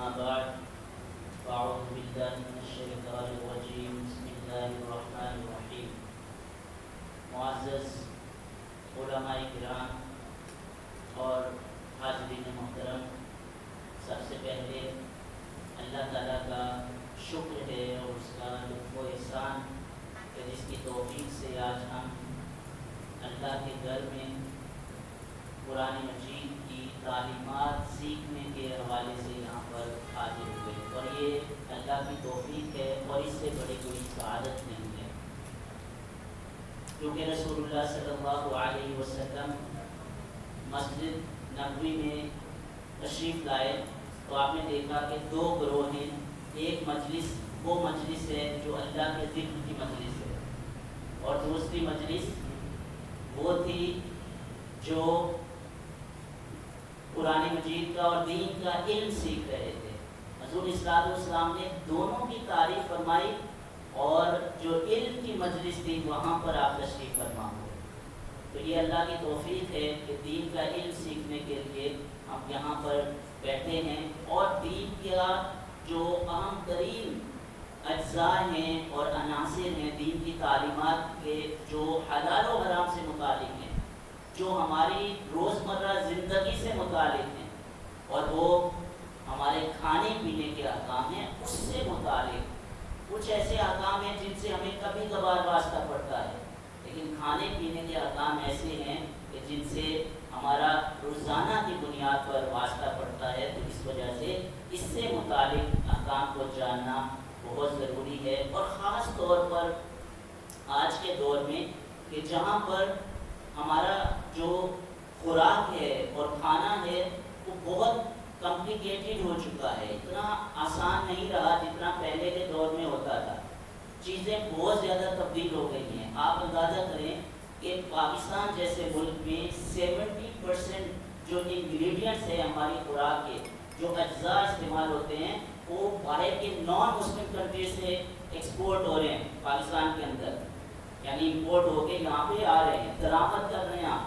أما بعد فأعوذ بالله من الشيطان الرجيم بسم الله الرحمن الرحيم. معزز علماء کرام اور حاضرین محترم، سب سے پہلے اللہ تعالیٰ کا شکر ہے اور اس کا لطف و احسان کہ جس کی توفیق سے آج ہم اللہ کے گھر میں قرآن مجید کی تعلیمات سیکھنے کے حوالے سے یہاں پر حاضر ہوئے، اور یہ اللہ کی توفیق ہے اور اس سے بڑی کوئی سعادت نہیں ہے، کیونکہ رسول اللہ صلی اللہ علیہ وسلم مسجد نبوی میں تشریف لائے تو آپ نے دیکھا کہ دو گروہ ہیں. ایک مجلس وہ مجلس ہے جو اللہ کے ذکر کی مجلس ہے، اور دوسری مجلس وہ تھی جو قرآن مجید کا اور دین کا علم سیکھ رہے تھے. حضور صلی السلام نے دونوں کی تعریف فرمائی، اور جو علم کی مجلس تھی وہاں پر آپ تشریف فرما ہوئے. تو یہ اللہ کی توفیق ہے کہ دین کا علم سیکھنے کے لیے ہم یہاں پر بیٹھے ہیں، اور دین کا جو اہم ترین اجزاء ہیں اور عناصر ہیں دین کی تعلیمات کے، جو حلال و حرام سے متعلق ہیں، جو ہماری روزمرہ زندگی سے متعلق ہیں، اور وہ ہمارے کھانے پینے کے احکام ہیں، اس سے متعلق کچھ ایسے احکام ہیں جن سے ہمیں کبھی کبھار واسطہ پڑتا ہے، لیکن کھانے پینے کے احکام ایسے ہیں کہ جن سے ہمارا روزانہ کی بنیاد پر واسطہ پڑتا ہے. تو اس وجہ سے اس سے متعلق احکام کو جاننا بہت ضروری ہے، اور خاص طور پر آج کے دور میں کہ جہاں پر ہمارا جو خوراک ہے اور کھانا ہے وہ بہت کمپلیکیٹڈ ہو چکا ہے. اتنا آسان نہیں رہا جتنا پہلے کے دور میں ہوتا تھا. چیزیں بہت زیادہ تبدیل ہو گئی ہیں. آپ اندازہ کریں کہ پاکستان جیسے ملک میں 70% جو انگریڈینٹس ہیں ہماری خوراک کے، جو اجزاء استعمال ہوتے ہیں، وہ باہر کے نان مسلم کنٹری سے ایکسپورٹ ہو رہے ہیں پاکستان کے اندر، یعنی امپورٹ ہو کے یہاں پہ آ رہے ہیں، درآمد کر رہے ہیں.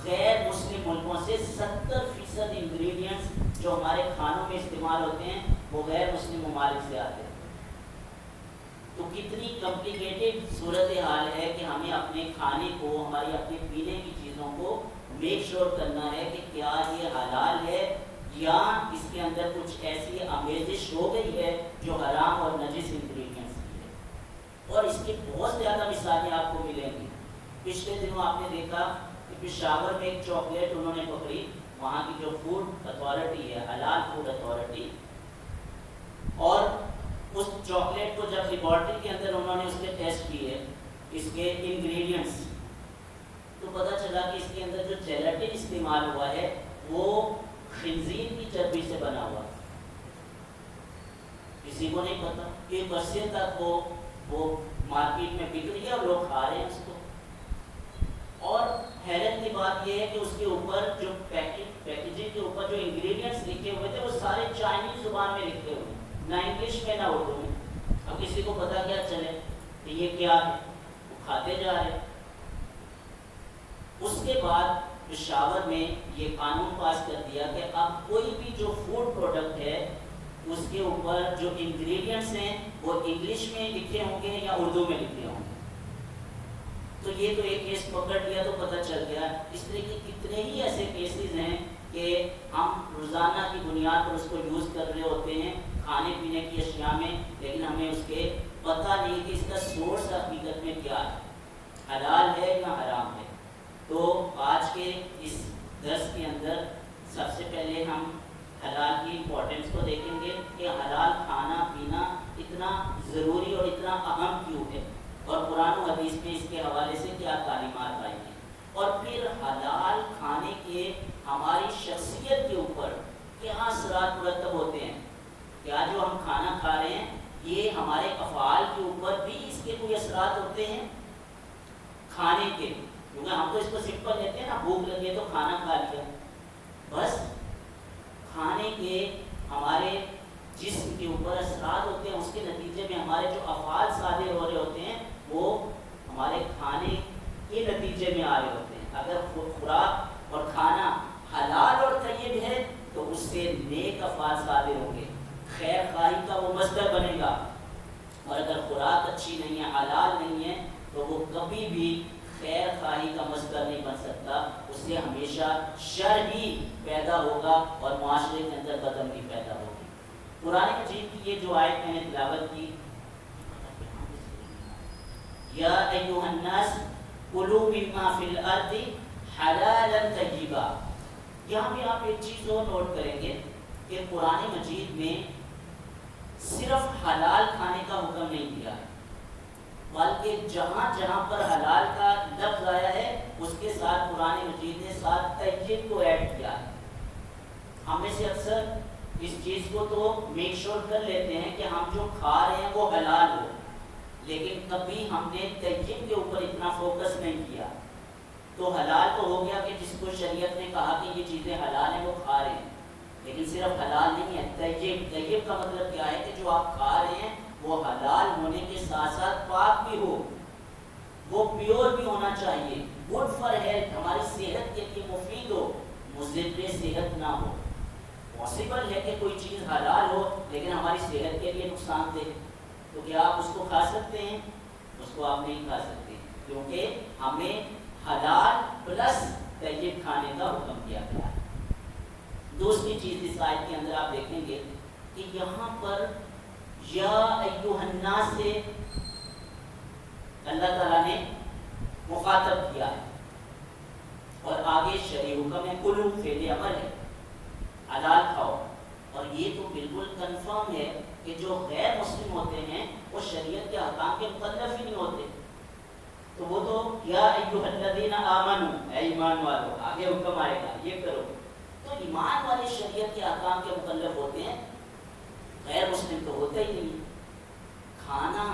غیر مسلم ملکوں سے 70% انگریڈینٹس جو ہمارے کھانوں میں استعمال ہوتے ہیں وہ غیر مسلم ممالک سے آتے ہیں. تو کتنی کمپلیکیٹڈ صورتحال ہے کہ ہمیں اپنے کھانے کو، ہماری اپنے پینے کی چیزوں کو میک شور کرنا ہے کہ کیا یہ حلال ہے یا اس کے اندر کچھ ایسی آمیزش ہو گئی ہے جو حرام اور نجس انگریڈینٹس کی ہے. اور اس کی بہت زیادہ مثالیں آپ کو ملیں گی. پچھلے دنوں آپ نے دیکھا کہ پشاور میں ایک چاکلیٹ انہوں نے پکڑی، وہاں کی جو فوڈ اتھارٹی ہے، حلال فوڈ اتھارٹی، اور اس چاکلیٹ کو جب لیبارٹری کے اندر انہوں نے اس کے ٹیسٹ کیے اس کے انگریڈینٹس، تو پتہ چلا کہ اس کے اندر جو جیلاٹن استعمال ہوا ہے وہ خنزیر کی چربی سے بنا ہوا. کسی کو نہیں پتا. ایک عرصے تک وہ مارکیٹ میں بک رہی ہے اور لوگ کھا رہے ہیں اس کو. اور حیرت کی بات یہ ہے کہ اس کے اوپر جو پیکیجنگ کے اوپر جو انگریڈینٹس لکھے ہوئے تھے وہ سارے چائنیز زبان میں لکھے ہوئے، نہ انگلش میں نہ اردو میں. اب کسی کو پتا کیا چلے کہ یہ کیا ہے، وہ کھاتے جا رہے ہیں. اس کے بعد پشاور میں یہ قانون پاس کر دیا کہ اب کوئی بھی جو فوڈ پروڈکٹ ہے اس کے اوپر جو انگریڈینٹس ہیں وہ انگلش میں لکھے ہوں گے یا اردو میں لکھے ہوں گے. تو یہ تو ایک کیس پکڑ لیا تو پتہ چل گیا. اس طرح کے کتنے ہی ایسے کیسز ہیں کہ ہم روزانہ کی بنیاد پر اس کو یوز کر رہے ہوتے ہیں کھانے پینے کی اشیاء میں، لیکن ہمیں اس کے پتہ نہیں کہ اس کا سورس حقیقت میں کیا ہے، حلال ہے یا حرام ہے. تو آج کے اس درس کے اندر سب سے پہلے ہم حلال کی امپورٹنس کو دیکھیں گے کہ حلال کھانا پینا اتنا ضروری اور اتنا اہم کیوں ہے، اور قرآن و حدیث میں اس کے حوالے سے کیا تعلیمات آئی ہیں، اور پھر حلال کھانے کے ہماری شخصیت کے اوپر کیا اثرات مرتب ہوتے ہیں. کیا جو ہم کھانا کھا رہے ہیں یہ ہمارے افعال کے اوپر بھی اس کے کوئی اثرات ہوتے ہیں کھانے کے، کیونکہ ہم تو اس کو سمپل لیتے ہیں نا، بھوک لگی ہے تو کھانا کھا لیا. بس کھانے کے ہمارے جسم کے اوپر اثرات ہوتے ہیں، اس کے نتیجے میں ہمارے جو افعال صادر ہو رہے ہوتے ہیں وہ ہمارے کھانے کے نتیجے میں آ رہے ہوتے ہیں. اگر خوراک اور کھانا حلال اور طیب ہے تو اس سے نیک افعال صادر ہوں گے، خیر خواہی کا وہ مصدر بنے گا، اور اگر خوراک اچھی نہیں ہے، حلال نہیں ہے، تو وہ کبھی بھی خیر خواہی کا مصدر نہیں بن سکتا، اس سے ہمیشہ شر ہی پیدا ہوگا اور معاشرے کے اندر بدامنی پیدا ہوگی۔ قرآن مجید کی یہ جو آیت میں نے تلاوت کی، یا ایھا الناس کلوا مما فی الارض حلالا طیبا، یہاں بھی آپ ایک چیز اور نوٹ کریں گے کہ قرآن مجید میں صرف حلال کھانے کا حکم نہیں دیا ہے، بلکہ جہاں جہاں پر حلال کا لفظ آیا ہے اس کے ساتھ قرآن مجید نے ساتھ طیب کو ایڈ کیا ہے۔ ہم میں سے اکثر اس چیز کو تو میک شور کر لیتے ہیں کہ ہم جو کھا رہے ہیں وہ حلال ہو، لیکن کبھی ہم نے طیب کے اوپر اتنا فوکس نہیں کیا۔ تو حلال تو ہو گیا کہ جس کو شریعت نے کہا کہ یہ چیزیں حلال ہیں وہ کھا رہے ہیں، لیکن صرف حلال نہیں ہے، طیب کا مطلب کیا ہے کہ جو آپ کھا رہے ہیں وہ حلال ہونے کے ساتھ ساتھ پاک بھی ہو، وہ پیور بھی ہونا چاہیے، گڈ فار ہیلتھ، ہماری صحت کے لیے مفید ہو، مضر صحت نہ ہو۔ پاسبل ہے کہ کوئی چیز حلال ہو لیکن ہماری صحت کے لیے نقصان دہ، تو کیا آپ اس کو کھا سکتے ہیں؟ اس کو آپ نہیں کھا سکتے، کیونکہ ہمیں حلال پلس طیب کھانے کا حکم کیا گیا ہے۔ دوسری چیز اس آیت کے اندر آپ دیکھیں گے کہ یہاں پر یا ایھا الناس سے اللہ تعالیٰ نے مخاطب کیا ہے، اور آگے شرعی حکم ہے، کلو فعل امر ہے، حلال کھاؤ، اور یہ تو بالکل کنفرم ہے کہ جو غیر مسلم ہوتے ہیں وہ شریعت کے احکام کے مکلف ہی نہیں ہوتے، تو وہ تو یا ایھا الذین آمنوا، اے ایمان والو، آگے حکم آئے گا یہ کرو، تو ایمان والے شریعت کے احکام کے مکلف ہوتے ہیں، غیر مسلم تو ہوتے ہی نہیں۔ کھانا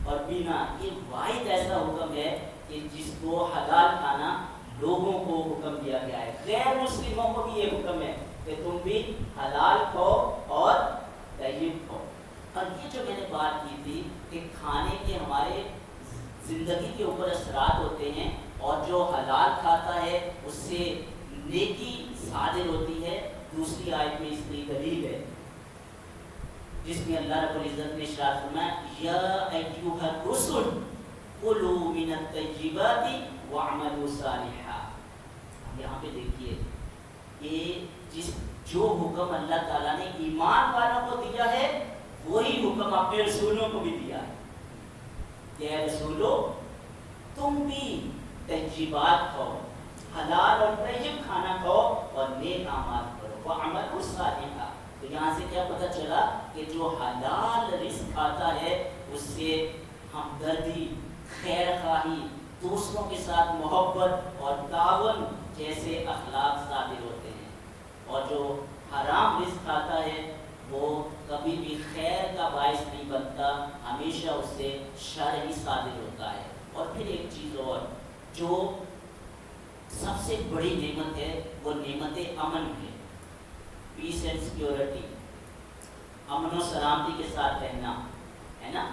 اور پینا یہ واحد ایسا حکم ہے کہ جس کو حلال کھانا لوگوں کو حکم دیا گیا ہے، غیر مسلموں کو بھی یہ حکم ہے کہ تم بھی حلال کھاؤ اور طیب کھاؤ۔ اور یہ جو میں نے بات کی تھی کہ کھانے کے ہمارے زندگی کے اوپر اثرات ہوتے ہیں، اور جو حلال کھاتا ہے اس سے نیکی صادر ہوتی ہے، دوسری آیت میں اس کی دلیل ہے جس میں اللہ رب العزت نے ارشاد فرمایا یا ایھا الرسل کلوا من الطیبات واعملوا صالحا۔ یہاں پہ دیکھیے کہ جو حکم اللہ تعالیٰ نے ایمان والوں کو دیا ہے وہی حکم اپنے رسولوں کو بھی دیا ہے کہ اے رسولو تم بھی طیبات کھاؤ، حلال اور طیب کھانا کھاؤ اور نیک اعمال کرو، وعملوا صالحا۔ تو یہاں سے کیا پتہ چلا کہ جو حلال رزق کھاتا ہے اس سے ہمدردی، خیر خواہی، دوسروں کے ساتھ محبت اور تعاون جیسے اخلاق صادر ہوتے ہیں، اور جو حرام رزق کھاتا ہے وہ کبھی بھی خیر کا باعث نہیں بنتا، ہمیشہ اس سے شر ہی صادر ہوتا ہے۔ اور پھر ایک چیز اور جو سب سے بڑی نعمت ہے وہ نعمت امن ہے، پیس اینڈ سیکیورٹی، امن و سلامتی کے ساتھ رہنا ہے نا،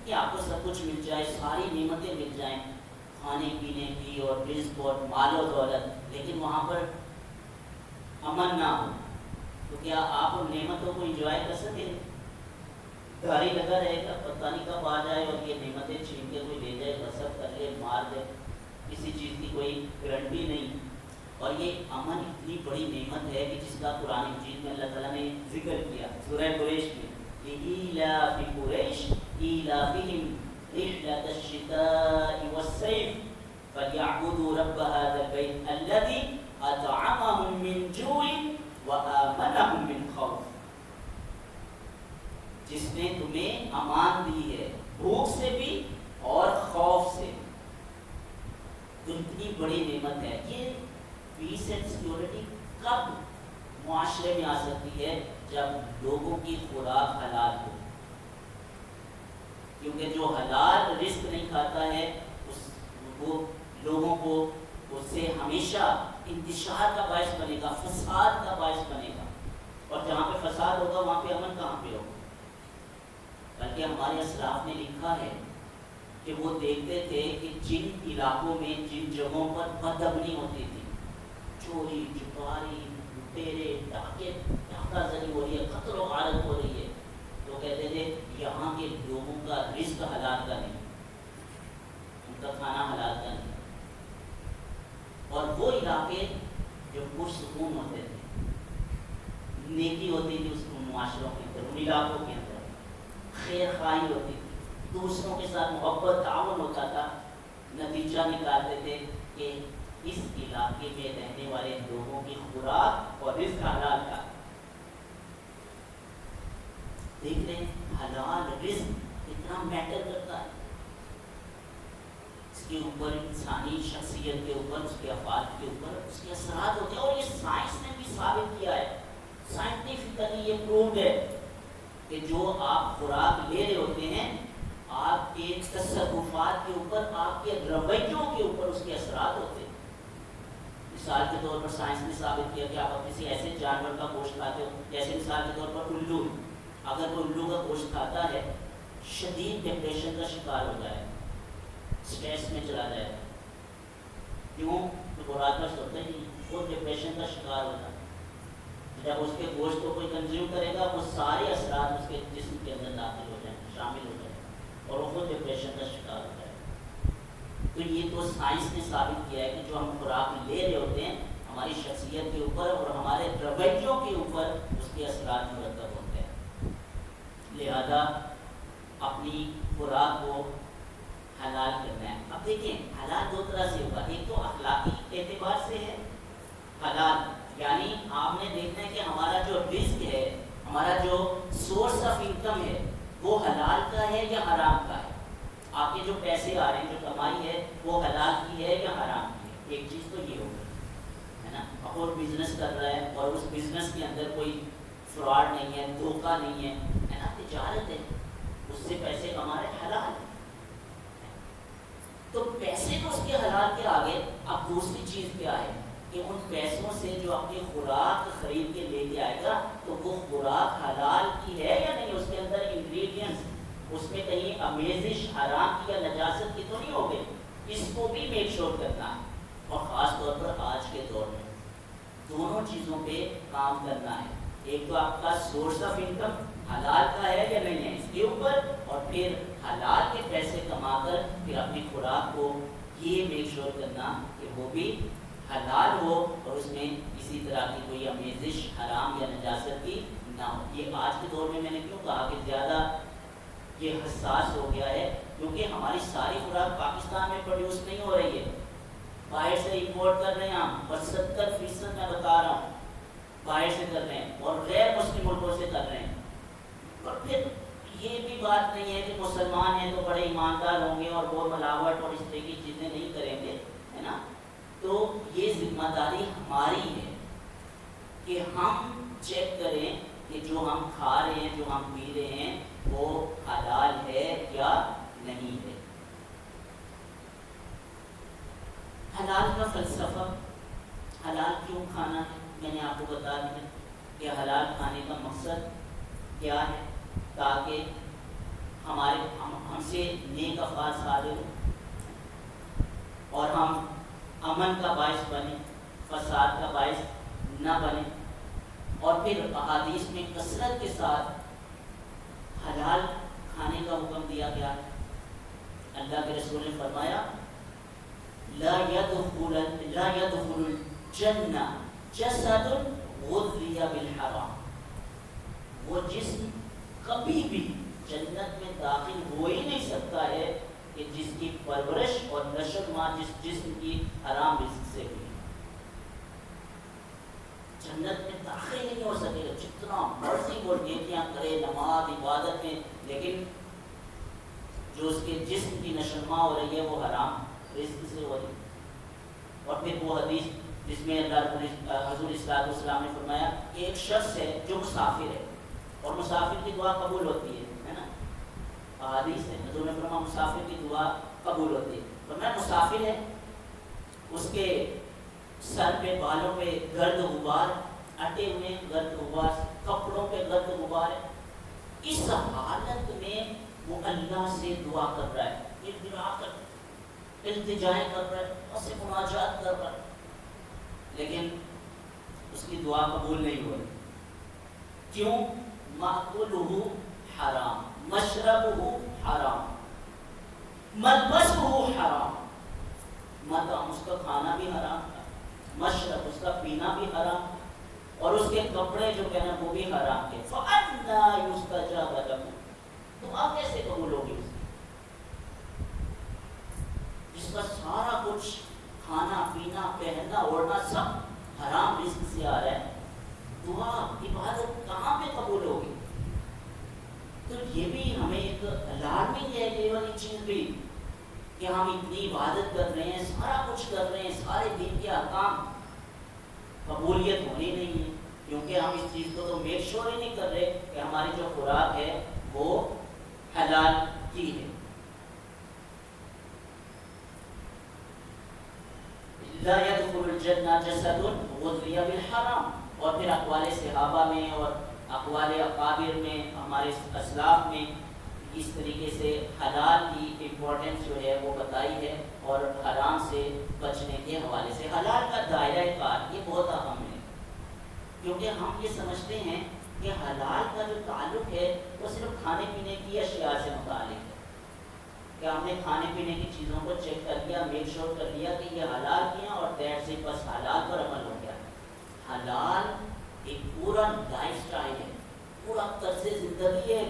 کہ آپ کو سب کچھ مل جائے، ساری نعمتیں مل جائیں، کھانے پینے کی اور رزق اور مال و دولت، لیکن وہاں پر امن نہ ہو، تو کیا آپ ان نعمتوں کو انجوائے کر سکیں؟ ڈر ہی لگا رہے گا، پتہ نہیں کب آ جائے اور یہ نعمتیں چھین کے کوئی لے جائے، غصب کر لے، مار دے، کسی چیز کی کوئی گارنٹی نہیں۔ اور یہ امن اتنی بڑی نعمت ہے کہ جس کا قرآن مجید میں اللہ تعالیٰ نے ذکر کیا سورہ قریش میں، لإیلاف قریش ایلافہم رحلۃ الشتاء والصیف فلیعبدوا رب ھذا البیت الذی اطعمہم من جوع وآمنہم من خوف۔ جس نے تمہیں امان دی ہے بھوک سے بھی اور خوف سے، تو اتنی بڑی نعمت ہے۔ یہ پیس اینڈ سیکیورٹی کب معاشرے میں آ سکتی ہے؟ جب لوگوں کی خوراک حلال ہو، کیونکہ جو حلال رزق نہیں کھاتا ہے وہ لوگوں کو اس سے ہمیشہ انتشار کا باعث بنے گا، فساد کا باعث بنے گا، اور جہاں پہ فساد ہوگا وہاں پہ امن کہاں پہ ہوگا؟ بلکہ ہمارے اسلاف نے لکھا ہے کہ وہ دیکھتے تھے کہ جن علاقوں میں، جن جگہوں پر بدامنی ہوتی تھی، چوری چکاری، لٹیرے، ڈاکے نیکی ہوتی تھی اس معاشروں کے اندر، ان علاقوں کے اندر خیر خواہی ہوتی تھی، دوسروں کے ساتھ محبت تعاون ہوتا تھا. نتیجہ نکالتے تھے کہ اس علاقے میں رہنے والے لوگوں کی خوراک اور رزق حلال کا. دیکھ رہے ہیں حلال رزق کتنا میٹر کرتا ہے، اس کے اوپر انسانی شخصیت کے اوپر، اس کے افعال کے اوپر اس کے اثرات ہوتے ہیں. اور یہ سائنس نے بھی ثابت کیا ہے، سائنٹیفکلی یہ پرووڈ ہے کہ جو آپ خوراک لے رہے ہوتے ہیں آپ کے تصرفات کے اوپر، آپ کے رویوں کے اوپر اس کے اثرات ہوتے ہیں. مثال کے طور پر سائنس نے ثابت کیا کہ آپ کسی ایسے جانور کا گوشت کھاتے ہو، جیسے مثال کے طور پر الو، اگر کوئی الو کا گوشت کھاتا ہے شدید ڈپریشن کا شکار ہو جائے، اسٹریس میں چلا جائے. کیوں؟ تو خوراک کا ہوتا ہے وہ ڈپریشن کا شکار ہوتا ہے. جب اس کے گوشت کو کوئی کنزیوم کرے گا وہ سارے اثرات اس کے جسم کے اندر داخل ہو جائیں، شامل ہو جائیں اور وہ خود ڈپریشن کا شکار ہو جائے. تو یہ تو سائنس نے ثابت کیا ہے کہ جو ہم خوراک لے رہے ہوتے ہیں ہماری شخصیت کے اوپر اور ہمارے رویوں کے اوپر اس کے اثرات مرتب ہوتے ہیں. لہذا اپنی خوراک کو حلال کرنا ہے. اب دیکھیں حلال دو طرح سے ہوگا، ایک تو اخلاقی اعتبار سے ہے حلال، یعنی آپ نے دیکھنا ہے کہ ہمارا جو رزق ہے، ہمارا جو سورس آف انکم ہے وہ حلال کا ہے یا حرام کا ہے. آپ کے جو پیسے آ رہے ہیں، جو کمائی ہے وہ حلال کی ہے یا حرام کی ہے. ایک چیز تو یہ ہوگی ہے نا. اب اور بزنس کر رہا ہے اور اس بزنس کے اندر کوئی فراڈ نہیں ہے، دھوکہ نہیں ہے نا، تجارت ہے، اس سے پیسے کما رہے حلال. تو پیسے تو اس کے حلال کے آگے اب دوسری چیز کیا ہے کہ ان پیسوں سے جو اپنی خوراک خرید کے لے کے آئے گا تو وہ خوراک حلال کی ہے یا نہیں، اس کے اندر انگریڈینٹس اس میں کہیں امیزش حرام کی یا نجاست کی تو نہیں ہو گئی. اس کو بھی میک شور کرنا ہے. اور خاص طور پر آج کے دور میں دونوں چیزوں پہ کام کرنا ہے. ایک تو آپ کا سورس آف انکم حلال کا ہے یا نہیں ہے اس کے اوپر، اور پھر حلال کے پیسے کما کر پھر اپنی خوراک کو یہ میک شور کرنا کہ وہ بھی حلال ہو اور اس میں کسی طرح کی کوئی امیزش حرام یا نجاست کی نہ ہو. یہ آج کے دور میں نے کیوں کہا کہ زیادہ یہ حساس ہو گیا ہے، کیونکہ ہماری ساری خوراک پاکستان میں پروڈیوس نہیں ہو رہی ہے، باہر سے امپورٹ کر رہے ہیں ہم، اور 70% میں بتا رہا ہوں باہر سے کر رہے ہیں اور غیر مسلم ملکوں سے کر رہے ہیں. اور پھر یہ بھی بات نہیں ہے کہ مسلمان ہیں تو بڑے ایماندار ہوں گے اور وہ ملاوٹ اور اس طرح کی چیزیں نہیں کریں گے، ہے نا. تو یہ ذمہ داری ہماری ہے کہ ہم چیک کریں کہ جو ہم کھا رہے ہیں، جو ہم پی رہے ہیں وہ حلال ہے یا نہیں ہے. حلال کا فلسفہ، حلال کیوں کھانا ہے، میں نے آپ کو بتا دیا کہ حلال کھانے کا مقصد کیا ہے، تاکہ ہم سے نیک افعال صادر ہوں اور ہم امن کا باعث بنے، فساد کا باعث نہ بنے. اور پھر احادیث میں کثرت کے ساتھ حلال کھانے کا حکم دیا گیا ہے. اللہ کے رسول نے فرمایا لا يدخل الجنہ جسد غذی بالحرام. وہ جسم کبھی بھی جنت میں داخل ہو ہی نہیں سکتا ہے کہ جس کی پرورش اور نشو و نما جس جسم کی حرام رزق سے ہوئی. جنت میں داخل نہیں ہو سکے گا جتنا مرضی وہ نیکیاں کرے، نماز عبادت میں، لیکن جو اس کے جسم کی نشو و نما ہو رہی ہے وہ حرام رزق سے ہو رہی. اور پھر وہ حدیث جس میں حضور صلی اللہ علیہ وسلم نے فرمایا کہ ایک شخص ہے جو مسافر ہے اور مسافر کی دعا قبول ہوتی ہے نا. حدیث ہے حضور نے فرمایا مسافر کی دعا قبول ہوتی ہے. فرمایا مسافر ہے، اس کے سر پہ بالوں پہ گرد غبار اٹے ہوئے، گرد غبار کپڑوں پہ گرد غبار ہے. اس حالت میں وہ اللہ سے دعا کر رہا ہے، التجائیں کر رہا ہے، اس سے مناجات کر رہا ہے، لیکن اس کی دعا قبول نہیں ہو رہی. کیوں؟ مأکلہ حرام، مشربہ حرام، ملبسہ حرام. مطعم اس کا کھانا بھی حرام تھا، مشرب اس کا پینا بھی حرام تھا. اور اس کے کپڑے جو ہے نا وہ بھی حرام کے، فَأَنَّا يُسْتَجَابَ لَهُ، دعا کیسے قبول ہوگی اس کی، جس کا سارا کچھ کھانا پینا پہننا اوڑھنا سب حرام رزق سے آ رہا ہے، دعا عبادت کہاں پہ قبول ہوگی؟ تو یہ بھی ہمیں ایک الارمنگ ہے یہ والی چیز بھی، کہ ہم اتنی عبادت کر رہے ہیں، سارا کچھ کر رہے ہیں، سارے دین کے احکام، قبولیت ہونی نہیں ہے، کیونکہ ہم اس چیز کو تو میک شور ہی نہیں کر رہے کہ ہماری جو خوراک ہے وہ حلال کی ہے۔ لا يدخل الجنہ جسد غذی بالحرام، اور پھر اقوال صحابہ میں اور اقوال اکابر میں، ہمارے اسلاف میں اس طریقے سے حلال کی امپورٹنس جو ہے وہ بتائی ہے، اور حرام سے بچنے کے حوالے سے حلال کا دائرہ کار یہ بہت اہم ہے، کیونکہ ہم یہ سمجھتے ہیں کہ حلال کا جو تعلق ہے وہ صرف کھانے پینے کی اشیاء سے متعلق ہے، کہ ہم نے کھانے پینے کی چیزوں کو چیک کر لیا، میک شور کر لیا کہ یہ حلال کیا، اور دیر سے بس حلال پر عمل ہو گیا۔ حلال ایک پورا لائف سٹائل ہے، پورا طرز زندگی ہے،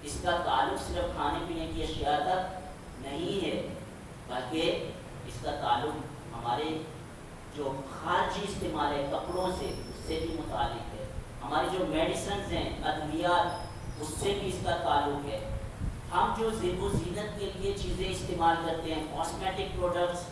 اس کا تعلق صرف کھانے پینے کی اشیاء تک نہیں ہے، بلکہ اس کا تعلق ہمارے جو خارجی استعمال ہے کپڑوں سے، اس سے بھی متعلق ہے، ہماری جو میڈیسنز ہیں، ادویات، اس سے بھی اس کا تعلق ہے، ہم جو زیب و زینت کے لیے چیزیں استعمال کرتے ہیں، کاسمیٹک پروڈکٹس،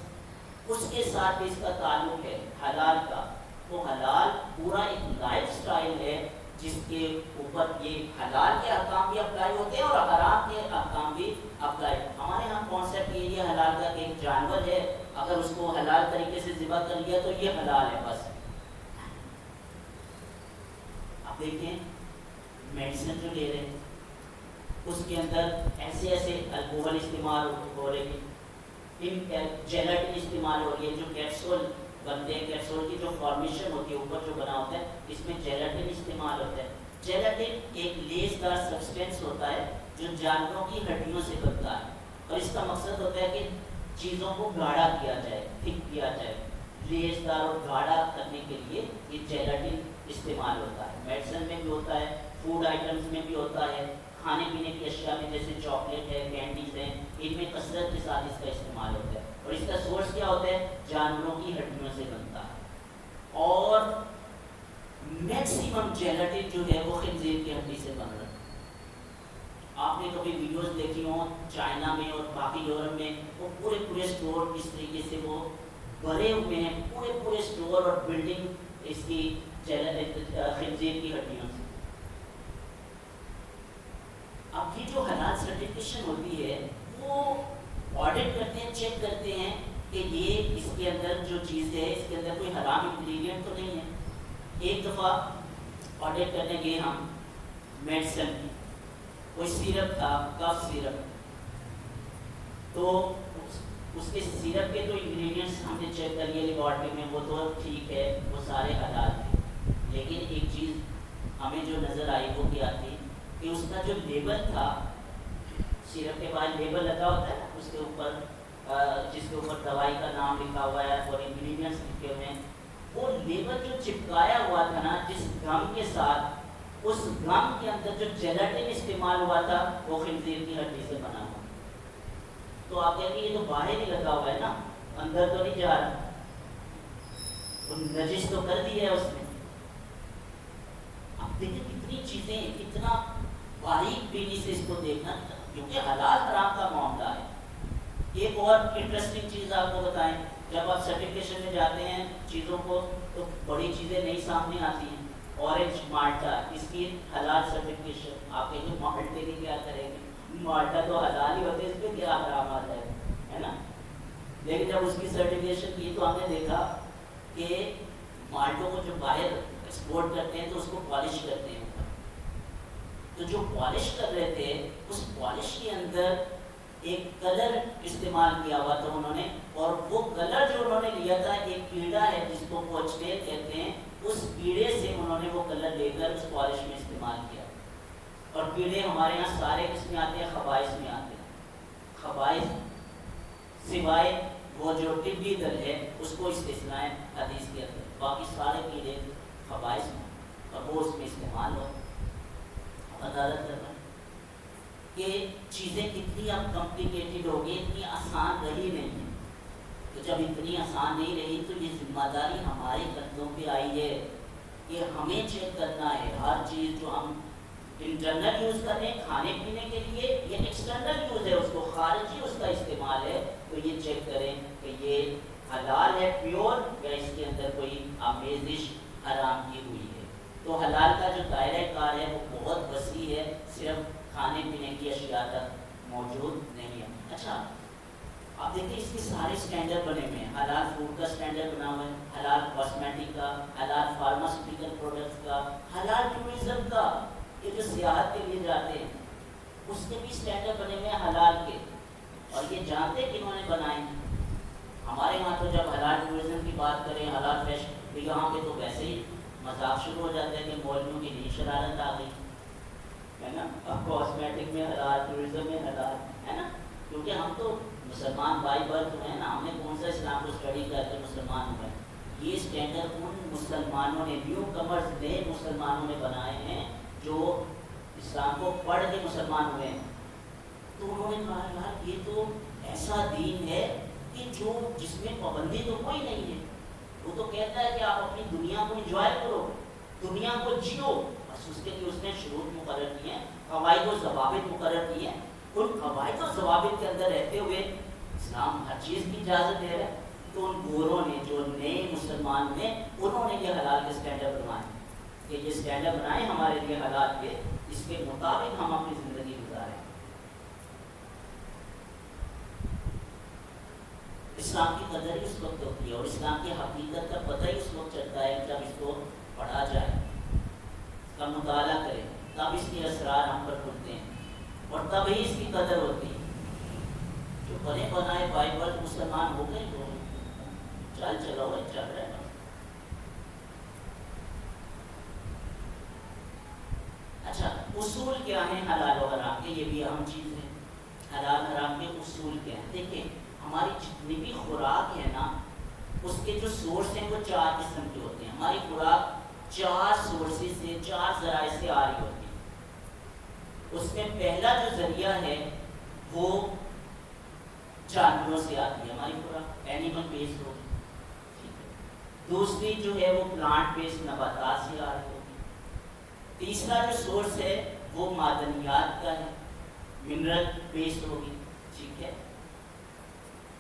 اس کے ساتھ بھی اس کا تعلق ہے حلال کا۔ تو حلال پورا ایک لائف سٹائل ہے جس کے اوپر یہ حلال کے احکام بھی اپلائی ہوتے ہیں اور حرام کے احکام بھی اپلائی۔ ہمارے یہاں کانسیپٹ یہ حلال کا ایک جانور ہے، اگر اس کو حلال طریقے سے ذبح کر لیا تو یہ حلال ہے بس۔ آپ دیکھیں میڈیسن جو لے رہے ہیں اس کے اندر ایسے ایسے الکوہل استعمال ہو رہے ہیں، جیلاٹن استعمال ہو رہی ہے، جو کیپسول بنتے ہیں، کیپسول کی جو فارمیشن ہوتی ہے اوپر جو بنا ہوتا ہے اس میں جیلاٹن استعمال ہوتا ہے۔ جیلاٹن ایک لیس دار سبسٹینس ہوتا ہے جو جانوروں کی ہڈیوں سے بنتا ہے، اور اس کا مقصد ہوتا ہے کہ چیزوں کو گاڑھا کیا جائے، تھک کیا جائے، لیس دار اور گاڑھا کرنے کے لیے یہ جیلاٹن استعمال ہوتا ہے۔ میڈیسن میں بھی ہوتا ہے، فوڈ آئٹمس میں بھی ہوتا ہے، کھانے پینے کی اشیاء میں جیسے چاکلیٹ ہے، کینڈیز ہیں، ان میں کثرت کے ساتھ اس کا استعمال ہوتا ہے، اور اس کا سورس کیا ہوتا ہے؟ جانوروں کی ہڈیوں سے بنتا ہے، اور میکسیمم جیلاٹن جو ہے وہ خنزیر کی ہڈی سے بن رہا ہے۔ آپ نے کبھی ویڈیوز دیکھی ہوں چائنا میں اور باقی یورپ میں، وہ پورے پورے اسٹور اس طریقے سے وہ بھرے ہوئے ہیں، پورے پورے اسٹور اور بلڈنگ اس کی خنزیر کی ہڈیوں سے۔ اب یہ جو حلال سرٹیفکیشن ہوتی ہے وہ آڈٹ کرتے ہیں، چیک کرتے ہیں کہ یہ اس کے اندر جو چیز ہے اس کے اندر کوئی حرام انگریڈینٹ تو نہیں ہے۔ ایک دفعہ آڈٹ کرنے گئے ہم میڈیسن کی، کوئی سیرپ تھا، کف سیرپ، تو اس کے سیرپ کے جو انگریڈینٹس ہم نے چیک کر لیے لیبارٹری میں، وہ تو ٹھیک ہے، وہ سارے حلال تھے، لیکن ایک چیز ہمیں جو نظر آئی وہ کیا تھی کہ اس کا جو لیبل تھا، سیرپ کے بعد لیبل لگا ہوتا ہے اس کے اوپر، جس کے اوپر دوائی کا نام لکھا ہوا ہے اور انگریڈینٹس لکھے ہوئے ہیں، وہ لیبل جو چپکایا ہوا تھا نا جس گم کے ساتھ، اس گم کے اندر جو جیلاٹن استعمال ہوا تھا وہ خنزیر کی ہڈی سے بنا ہوا۔ تو آپ کہیں گے یہ تو باہر ہی لگا ہوا ہے نا، اندر تو نہیں جا رہا، وہ نجس تو کر دی ہے اس نے۔ اب دیکھیں کتنی چیزیں، کتنا باریک بینی سے اس کو دیکھنا، کیونکہ حلال حرام کا معاملہ ہے۔ ایک اور انٹرسٹنگ چیز آپ کو بتائیں، جب آپ سرٹیفکیشن میں جاتے ہیں چیزوں کو تو بڑی چیزیں نہیں سامنے آتی ہیں۔ اورنج مالٹا، اس کی حلال سرٹیفکیشن، آپ کہیں گے مالٹے کی کیا کریں گے، مالٹا تو حلال ہی ہوتے، اس پہ کیا حرام آتا ہے نا؟ لیکن جب اس کی سرٹیفکیشن کی تو ہم نے دیکھا کہ مالٹوں کو جو باہر ایکسپورٹ کرتے ہیں تو اس کو پالش کرتے ہیں، تو جو پالش کر رہے تھے اس پالش کے اندر ایک کلر استعمال کیا ہوا تھا انہوں نے، اور وہ کلر جو انہوں نے لیا تھا ایک کیڑا ہے جس کو پوچٹیل کہتے ہیں، اس کیڑے سے انہوں نے وہ کلر لے کر اس پالش میں استعمال کیا۔ اور کیڑے ہمارے یہاں سارے کس میں آتے ہیں؟ خبائث میں آتے ہیں۔ خبائث سوائے وہ جو طبی دل ہے اس کو استثناء ہے حدیث کے اندر، باقی سارے کیڑے خبائث میں اور وہ اس میں استعمال ہو. عدالت کر رہا ہے کہ چیزیں کتنی اب کمپلیکیٹڈ ہو گئی, اتنی آسان رہی نہیں ہے. تو جب اتنی آسان نہیں رہی تو یہ ذمہ داری ہمارے کندھوں پہ آئی ہے کہ ہمیں چیک کرنا ہے ہر چیز جو ہم انٹرنل یوز کر رہے ہیں کھانے پینے کے لیے, یہ ایکسٹرنل یوز ہے, اس کو خارجی اس کا استعمال ہے, تو یہ چیک کریں کہ یہ حلال ہے پیور یا اس کے اندر کوئی آمیزش حرام کی ہوئی ہے. تو حلال کا جو دائرہ کار ہے وہ بہت وسیع ہے, صرف کھانے پینے کی اشیاء تک موجود نہیں ہے. اچھا آپ دیکھیں اس کے سارے اسٹینڈرڈ بنے ہوئے ہیں. حلال فوڈ کا اسٹینڈرڈ بنا ہوا ہے, حلال کاسمیٹک کا, حلال فارماسیوٹیکل پروڈکٹس کا, حلال ٹورزم کا, یہ جو سیاحت کے لیے جاتے ہیں اس کے بھی اسٹینڈرڈ بنے ہوئے ہیں حلال کے. اور یہ جانتے کہ انہوں نے بنائے ہیں. ہمارے یہاں تو جب حلال ٹورزم کی بات کریں, حلال فیشن, تو یہاں پہ تو ویسے ہی مذاق شروع ہو جاتا ہے کہ مولویوں کی نئی شرارت آ گئی ہے نا, کاسمیٹک میں حلال, ٹورزم میں حلال, ہے نا. کیونکہ ہم تو مسلمان بائی برتھ ہوئے ہیں نا, ہم نے کون سا اسلام کو اسٹڈی کر کے مسلمان ہوئے ہیں. یہ اسٹینڈرڈ ان مسلمانوں نے, نیو کمرز نے مسلمانوں نے بنائے ہیں جو اسلام کو پڑھ کے مسلمان ہوئے ہیں. تو انہوں نے کہا یار یہ تو ایسا دین ہے کہ جو جس میں پابندی تو کوئی نہیں ہے. وہ تو کہتا ہے کہ آپ اپنی دنیا کو انجوائے کرو, دنیا کو جیو, بس اس کے لیے اس نے شروط مقرر کیے ہیں, قواعد و ضوابط مقرر کیے ہیں. ان قواعد و ضوابط کے اندر رہتے ہوئے اسلام ہر چیز کی اجازت دے رہا ہے. تو ان گوروں نے, جو نئے مسلمان ہیں, انہوں نے یہ حلال کے اسٹینڈرڈ بنائے کہ یہ اسٹینڈرڈ بنائے ہمارے لیے حلال کے, اس کے مطابق ہم اپنی زندگی گزاریں. اسلام کی قدر ہی اس وقت ہوتی ہے اور اسلام کی حقیقت کا پتہ ہی اس وقت چلتا ہے جب اس کو پڑھا جائے, اس کا مطالعہ کریں, تب اس کے اسرار ہم پر کھلتے ہیں اور تب ہی اس کی قدر ہوتی ہے. جو بنے بنائے بائبل مسلمان ہو گئے تو چل چلو چل رہے ہیں. اچھا اصول کیا ہیں حلال و حرام کے, یہ بھی اہم چیز ہے. حلال حرام کے اصول کیا ہیں؟ دیکھیں ہماری جتنی بھی خوراک ہے نا, اس کے جو سورس ہیں وہ 4 قسم کے ہوتے ہیں. ہماری خوراک 4 سورسز سے, 4 ذرائع سے آ رہی ہوتی ہے. اس میں پہلا جو ذریعہ ہے وہ جانوروں سے آتی ہے ہماری خوراک, اینیمل بیسڈ ہوتی ہے. دوسری جو ہے وہ پلانٹ بیسڈ, نباتات سے آ رہی ہوتی ہے. تیسرا جو سورس ہے وہ معدنیات کا ہے, منرل بیسڈ ہوگی. ٹھیک ہے.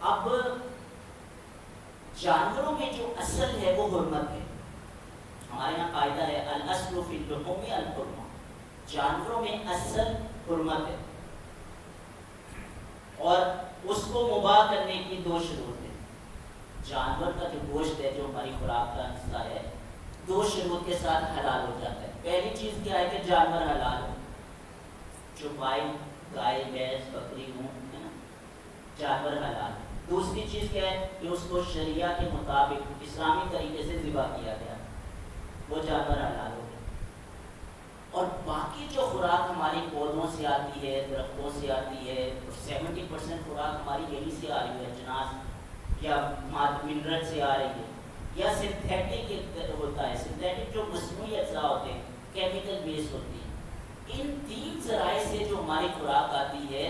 اب جانوروں میں جو اصل ہے وہ حرمت ہے. ہمارے یہاں قاعدہ ہے الاصل فی اللحوم الحرمہ, جانوروں میں اصل حرمت ہے اور اس کو مباح کرنے کی 2 شروط ہیں. جانور کا جو گوشت ہے جو ہماری خوراک کا حصہ ہے 2 شروط کے ساتھ حلال ہو جاتا ہے. پہلی چیز کیا ہے کہ جانور حلال ہو, جو گائے بھینس بکری اونٹ ہے نا, جانور حلال. دوسری چیز کیا ہے کہ اس کو شریعہ کے مطابق اسلامی طریقے سے ذبح کیا گیا, وہ جانور حلال ہو گیا. اور باقی جو خوراک ہماری پودوں سے آتی ہے, درختوں سے آتی ہے, 70% خوراک ہماری یہی سے آ رہی ہے, جناس یا منرل سے آ رہی ہے, یا سنتھیٹک ہوتا ہے. سنتھیٹک جو مصنوعی اجزاء ہوتے ہیں, کیمیکل بیس ہوتی ہے. ان 3 ذرائع سے جو ہماری خوراک آتی ہے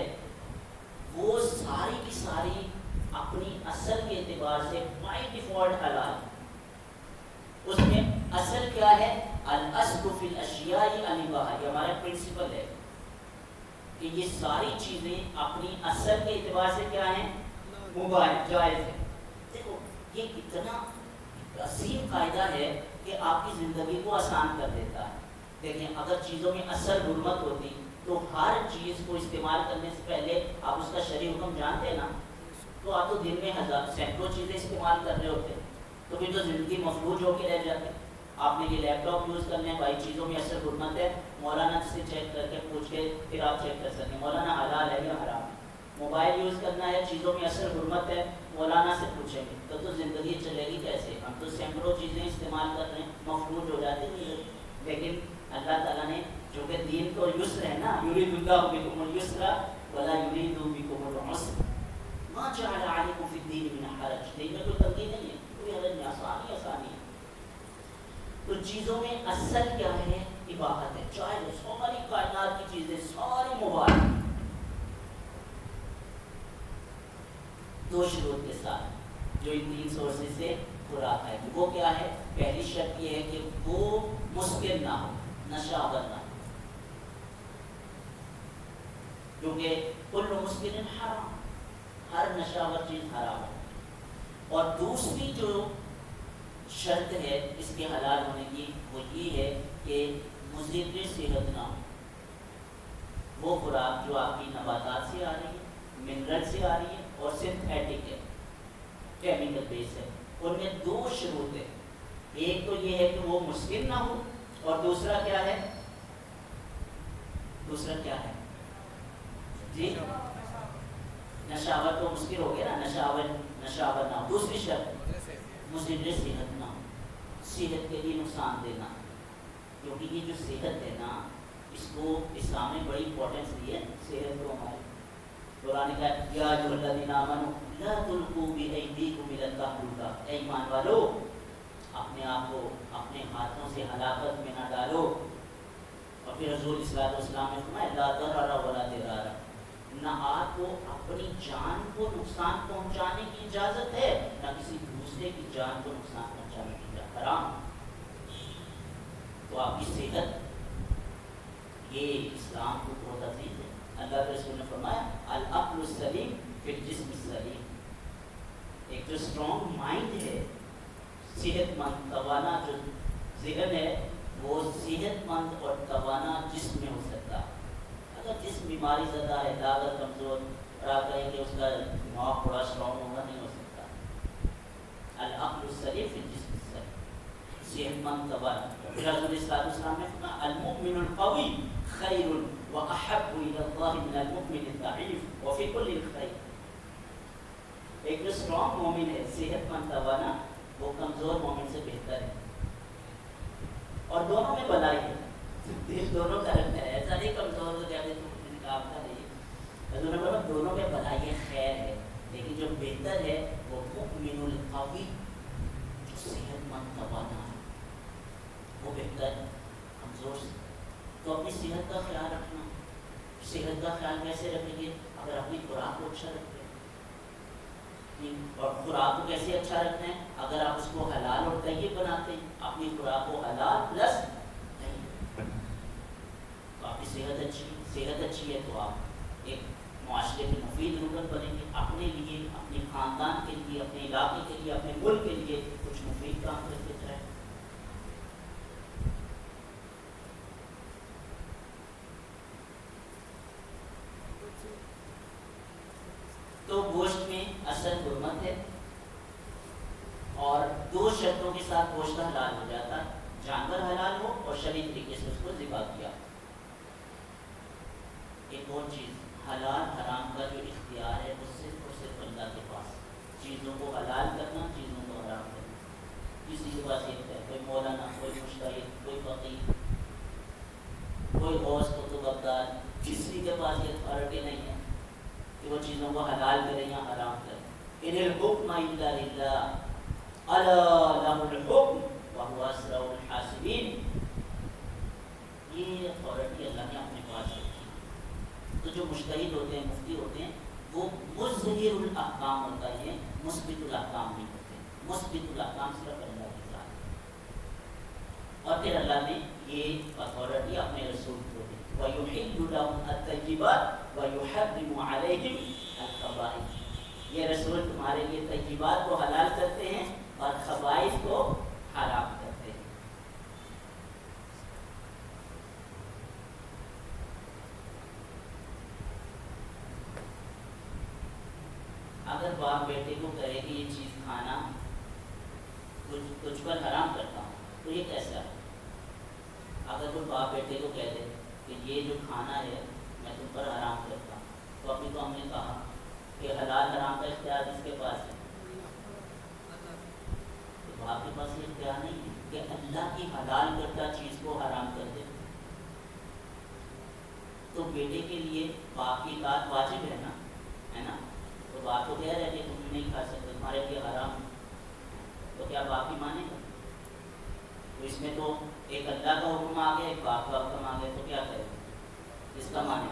وہ ساری کی ساری اپنی اصل کے اعتبار سے بائی ڈیفالٹ حلال. اس میں اصل کیا ہے؟ الاصل فی الاشیاء الاباحہ. یہ ہمارا پرنسپل ہے کہ یہ ساری چیزیں اپنی اصل کے اعتبار سے کیا ہیں؟ مباح, جائز ہے. دیکھو یہ اتنا عظیم قاعدہ ہے کہ آپ کی زندگی کو آسان کر دیتا ہے. دیکھیں اگر چیزوں میں اصل حرمت ہوتی تو ہر چیز کو استعمال کرنے سے پہلے آپ اس کا شرعی حکم جانتے نا, تو آپ تو دن میں سینکڑوں چیزیں استعمال کر رہے ہوتے, تو پھر تو زندگی مفلوج ہو کے رہ جاتے. آپ نے یہ لیپ ٹاپ یوز کرنا ہے, بھائی چیزوں میں اصل حرمت ہے, مولانا سے چیک کر کے پوچھ کے پھر آپ چیک کر سکتے ہیں مولانا حلال ہے یا حرام ہے. موبائل یوز کرنا ہے, چیزوں میں اصل حرمت ہے, مولانا سے پوچھیں گے. تو زندگی چلے گی کیسے؟ ہم تو سینکڑوں چیزیں استعمال کر رہے ہیں, مفلوج ہو جاتے ہیں. لیکن اللہ تعالیٰ نے جو کہ دین تو یسر ہے نا, یرید اللہ بکم الیسر ولا یرید بکم العسر, ما جعل علیکم فی الدین من حرج. دین میں کوئی تنگی نہیں ہے, کوئی حرج نہیں, آسانی آسانی ہے. تو چیزوں میں اصل کیا ہے؟ عبادت ہے، چاہے وہ ساری کائنات کی چیزیں ساری مبارک دو شروط کے ساتھ جو ان 3 سورسز سے خوراک ہے. وہ کیا ہے؟ پہلی شرط یہ ہے کہ وہ مسکر نہ ہو، نشہ آور نہ ہو، کیونکہ کل مسکر حرام، ہر نشہ آور چیز حرام ہے. اور دوسری جو شرط ہے اس کے حلال ہونے کی وہ یہ ہے کہ مضر صحت نہ ہو. وہ خوراک جو آپ کی نباتات سے آ رہی ہے، منرل سے آ رہی ہے اور سنتھیٹک ہے، کیمیکل بیس ہے، ان میں 2 شروط ہیں. ایک تو یہ ہے کہ وہ مسکر نہ ہو، اور دوسرا کیا ہے؟ دوسرا کیا ہے جی؟ نشاور تو مسکر ہو گیا نا، نشاور نہ ہو. دوسری شرط مضر صحت نہ ہو، صحت کے لیے نقصان دینا. کیونکہ یہ جو صحت ہے نا، اس کو اسلام نے بڑی امپورٹینس دی ہے صحت کو. ہمارے قرآن کا یا ایھا الذین آمنوا لا تلقوا بأیدیکم الی التہلکہ، اے ایمان والو اپنے آپ کو اپنے ہاتھوں سے ہلاکت میں نہ ڈالو. اور پھر حضور صلی اللہ علیہ وسلم نے فرمایا لا ضرر ولا ضرار، نہ آپ کو اپنی جان کو نقصان پہنچانے کی اجازت ہے، نہ کسی دوسرے کی جان کو نقصان پہنچانے کی اجازت. حرام. تو آپ کی صحت یہ اسلام کو بہت عزیز ہے. اللہ کے رسول نے فرمایا العقل السلیم فی الجسم السلیم. ایک جو اسٹرانگ مائنڈ ہے، صحت مند توانا جو ذہن ہے، وہ صحت مند اور توانا جسم میں ہو سکتا. اگر جسم بیماری زدہ ہے، طاقت کمزور، اور آپ کہیں کہ اس کا دماغ بڑا اسٹرانگ ہوگا، نہیں ہو سکتا. العقل السلیم فی الجسم السلیم، صحت مند توانا. پھر حضور صلی اللہ علیہ وسلم نے فرمایا المؤمن القوی خیر واحب الی اللہ من المؤمن الضعیف وفی کل خیر. ایک جو اسٹرانگ مومن ہے، صحت مند توانا، وہ کمزور مومن سے بہتر ہے. اور دونوں میں بھلائی ہے، دل دونوں کا رکھتا ہے. ایسا نہیں کمزور ہو جاتے تو کام کا نہیں. حضور نے فرمایا دونوں میں بھلائی ہے، خیر ہے. لیکن جو بہتر ہے وہ مؤمن القوی، جو صحت مند توانا ہے، وہ بہتر ہے کمزور سے. تو اپنی صحت کا خیال رکھنا. صحت کا خیال کیسے رکھیں گے؟ اگر اپنی خوراک کو اچھا رکھتے ہیں. اور خوراک کو کیسے اچھا رکھنا ہے؟ اگر آپ اس کو حلال اور طیب بناتے ہیں، اپنی خوراک کو حلال پلس طیب، تو آپ کی صحت اچھی ہے تو آپ ایک معاشرے کے مفید رکن بنیں گے. اپنے لیے، اپنے خاندان کے لیے، اپنے علاقے کے لیے، اپنے ملک کے لیے کچھ مفید کام کرتے جائیں. تو گوشت میں اصل حرمت ہے، اور 2 شرطوں کے ساتھ گوشت حلال ہو جاتا ہے. جانور حلال ہو اور شرعی طریقے سے اس کو ذبح کیا. ایک اور چیز، حلال حرام کا جو اختیار ہے وہ صرف اور صرف اللہ کے پاس. چیزوں کو حلال کرنا، چیزوں کو حرام کرنا کسی کے پاس یہ ہے. کوئی مولانا، کوئی مجتہد، کوئی فقیہ، کوئی غوث قطب ابدال، کسی کے پاس یہ اتھارٹی نہیں ہے کہ وہ چیزوں کو حلال کرے یا حرام کرے. ان الحکم الا للہ الا لہ الحکم وہو اسرع الحاسبین. یہ اتھارٹی اللہ نے اپنے پاس رکھی. تو جو مجتہد ہوتے ہیں، مفتی ہوتے ہیں، وہ مظہر الاحکام ہوتا ہے، مثبت الاحکام نہیں ہوتے. مثبت الاحکام صرف اللہ کے ساتھ. اور پھر اللہ نے یہ اتھارٹی اپنے رسول کو دی. وَيُحِلُّ لَهُمْ الطَّيِّبَاتِ وَيُحَرِّمُ عَلَيْهِمْ الْخَبَائِثَ. یہ رسول تمہارے لیے طیبات کو حلال کرتے ہیں اور خبائث کو حرام کرتے ہیں. اگر باپ بیٹے کو کہے کہ یہ چیز کھانا تجھ پر حرام کرتا ہوں، تو یہ کیسا ہے؟ اگر کوئی باپ بیٹے کو کہہ دے کہ یہ جو کھانا ہے میں تم پر حرام کرتا ہوں، تو ابھی تو ہم نے کہا کہ حلال حرام کا اختیار کس کے پاس ہے؟ تو باپ کے پاس یہ اختیار نہیں ہے کہ اللہ کی حلال کردہ چیز کو حرام کر دے. تو بیٹے کے لیے باپ کی اطاعت واجب ہے نا. تو باپ کو کہہ رہے کہ تم نہیں کھا سکتے، تمہارے لیے حرام. تو کیا باپ کی مانے گا؟ تو اس میں تو ایک اللہ کا حکم آ گیا، ایک باپ کا حکم آ گیا، تو کیا کریں؟ اس کا معنی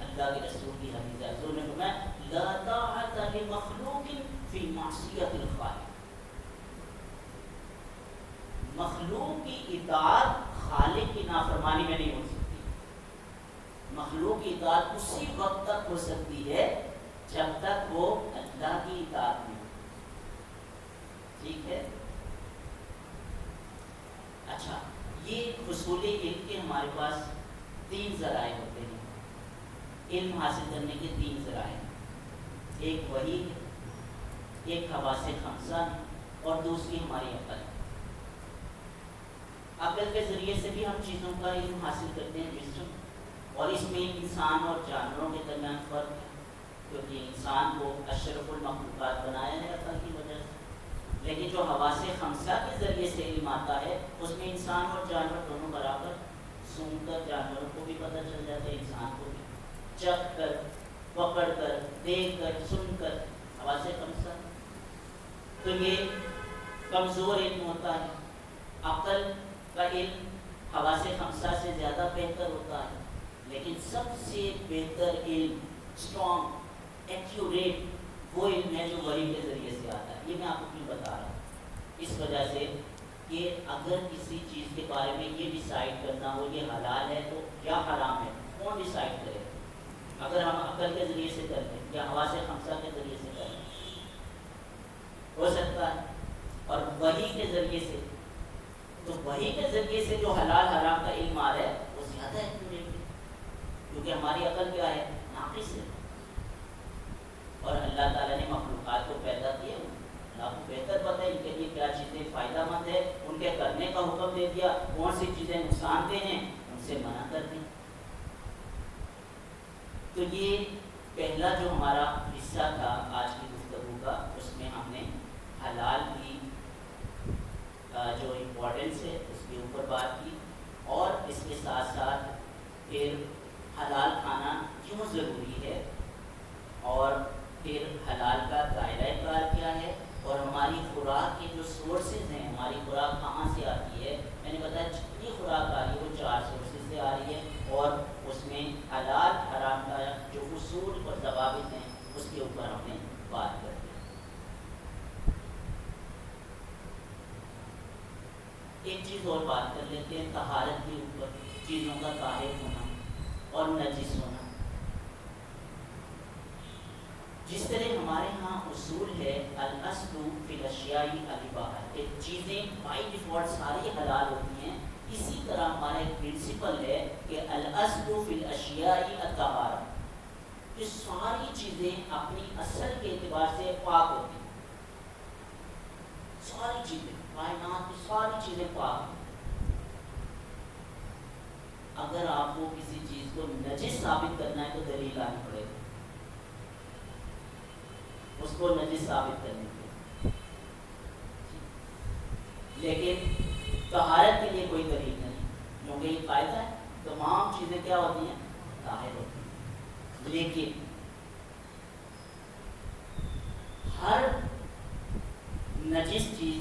اللہ کے رسول کی حدیث ہے، حضور نے فرمایا لا طاعت لمخلوق فی معصیت الخالق، مخلوق کی اطاعت خالق کی نافرمانی میں نہیں ہو سکتی. مخلوق کی اطاعت اسی وقت تک ہو سکتی ہے جب تک وہ اللہ کی اطاعت میں ہو. ٹھیک ہے. اچھا، یہ حصول علم کے ہمارے پاس 3 ذرائع ہوتے ہیں. علم حاصل کرنے کے 3 ذرائع ہیں. ایک وحی ہے، ایک حواس خمسہ ہے، اور دوسری ہماری عقل. عقل کے ذریعے سے بھی ہم چیزوں کا علم حاصل کرتے ہیں، وزڈم، اور اس میں انسان اور جانوروں کے درمیان فرق ہے، کیونکہ انسان کو اشرف المخلوقات بنایا ہے عقل کی وجہ سے. لیکن جو حواس خمسہ کے ذریعے سے علم آتا ہے اس میں انسان اور جانور دونوں برابر. سن کر جانوروں کو بھی پتہ چل جاتا ہے، انسان کو بھی، چکھ کر، پکڑ کر، دیکھ کر، سن کر. حواس خمسہ تو یہ کمزور علم ہوتا ہے. عقل کا علم حواس خمسہ سے زیادہ بہتر ہوتا ہے، لیکن سب سے بہتر علم، اسٹرانگ، ایکیوریٹ، وہ علم ہے جو وحی کے ذریعے سے آتا ہے. یہ میں آپ کو کیوں بتا رہا ہوں؟ اس وجہ سے کہ اگر کسی چیز کے بارے میں یہ ڈیسائیڈ کرنا ہو یہ حلال ہے تو یا حرام ہے، کون ڈیسائیڈ کرے؟ اگر ہم عقل کے ذریعے سے کرتے ہیں یا حواس خمسہ کے ذریعے سے کرتے ہیں ہو سکتا ہے. اور وحی کے ذریعے سے، تو وحی کے ذریعے سے جو حلال حرام کا علم آ رہا ہے وہ زیادہ ایکوریٹ ہے، کیونکہ ہماری عقل کیا ہے؟ ناقص ہے. اور اللہ تعالیٰ نے مخلوقات کو پیدا کیا، اللہ کو بہتر پتہ ہے ان کے لیے کیا چیزیں فائدہ مند ہے، ان کے کرنے کا حکم دے دیا، کون سی چیزیں نقصان دہ ہیں ان سے منع کر دیں. تو یہ پہلا جو ہمارا حصہ تھا آج کی گفتگو کا، اس میں ہم نے حلال کی جو امپورٹنس ہے اس کے اوپر بات کی، اور اس کے ساتھ ساتھ پھر حلال کھانا کیوں ضروری ہے، اور پھر حلال کا دائرہ کار کیا ہے، اور ہماری خوراک کے جو سورسز ہیں، ہماری خوراک کہاں سے آتی ہے. میں نے بتایا جتنی خوراک آ رہی ہے وہ 4 سورسز سے آ رہی ہے، اور اس میں حلال حرام کا جو اصول اور ضوابط ہیں اس کے اوپر ہم نے بات کر دی. ایک چیز اور بات کر لیتے ہیں طہارت کے اوپر، چیزوں کا طاہر ہونا اور نجس ہونا. جس طرح ہمارے ہاں اصول ہے الاصل فی الاشیاء الاباحہ، کہ چیزیں بائی ڈیفالٹ ساری حلال ہوتی ہیں، اسی طرح ہمارا ایک پرنسپل ہے کہ الاصل فی الاشیاء الطہارہ، کہ ساری چیزیں اپنی اصل کے اعتبار سے پاک ہوتی ہیں. ساری چیزیں، کائنات کی ساری چیزیں پاک ہیں. اگر آپ کو کسی چیز کو نجس ثابت کرنا ہے تو دلیل آنی پڑے گی اس کو نجس ثابت کرنے کے، لیکن طہارت کے لیے کوئی دلیل نہیں، کیونکہ یہ قاعدہ ہے تمام چیزیں کیا ہوتی ہیں؟ طاہر ہوتی ہیں. لیکن ہر نجس چیز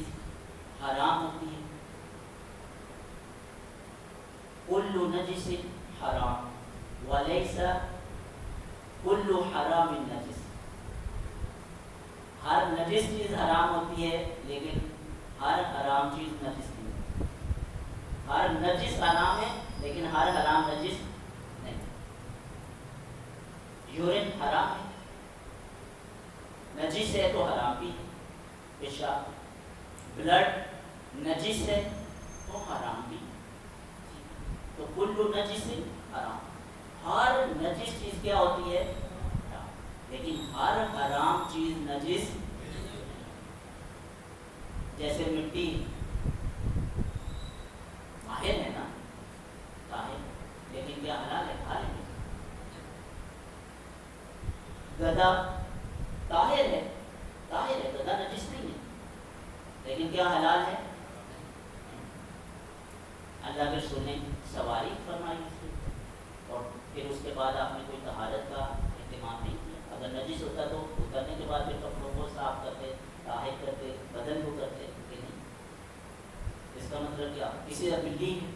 حرام ہوتی ہے. کل نجس حرام ولیس کل حرام نجس، ہر نجس چیز حرام ہوتی ہے لیکن ہر حرام چیز نجس نہیں ہے. ہر نجس حرام ہے لیکن ہر حرام نجس نہیں. یورین حرام ہے، نجس ہے تو حرام بھی ہے. پیشاب، بلڈ نجس ہے تو حرام بھی. تو کل نجس حرام، ہر نجس چیز کیا ہوتی ہے؟ حرام. لیکن ہر حرام چیز نجس، جیسے مٹی طاہر ہے نا، طاہر، لیکن کیا حلال ہے؟ کھا لیں گے. گدھا طاہر ہے، طاہر ہے، گدھا نجس نہیں ہے، لیکن کیا حلال ہے؟ اللہ کے رسول نے سواری فرمائی اس کی، اور پھر اس کے بعد آپ نے کوئی طہارت کا اہتمام نہیں کیا. اگر نجس ہوتا تو اترنے کے بعد پھر کپڑوں کو صاف کرتے، طاہر کرتے، بدن کو کرتے کہ نہیں. اس کا مطلب کیا؟ کسی کا بلی ہے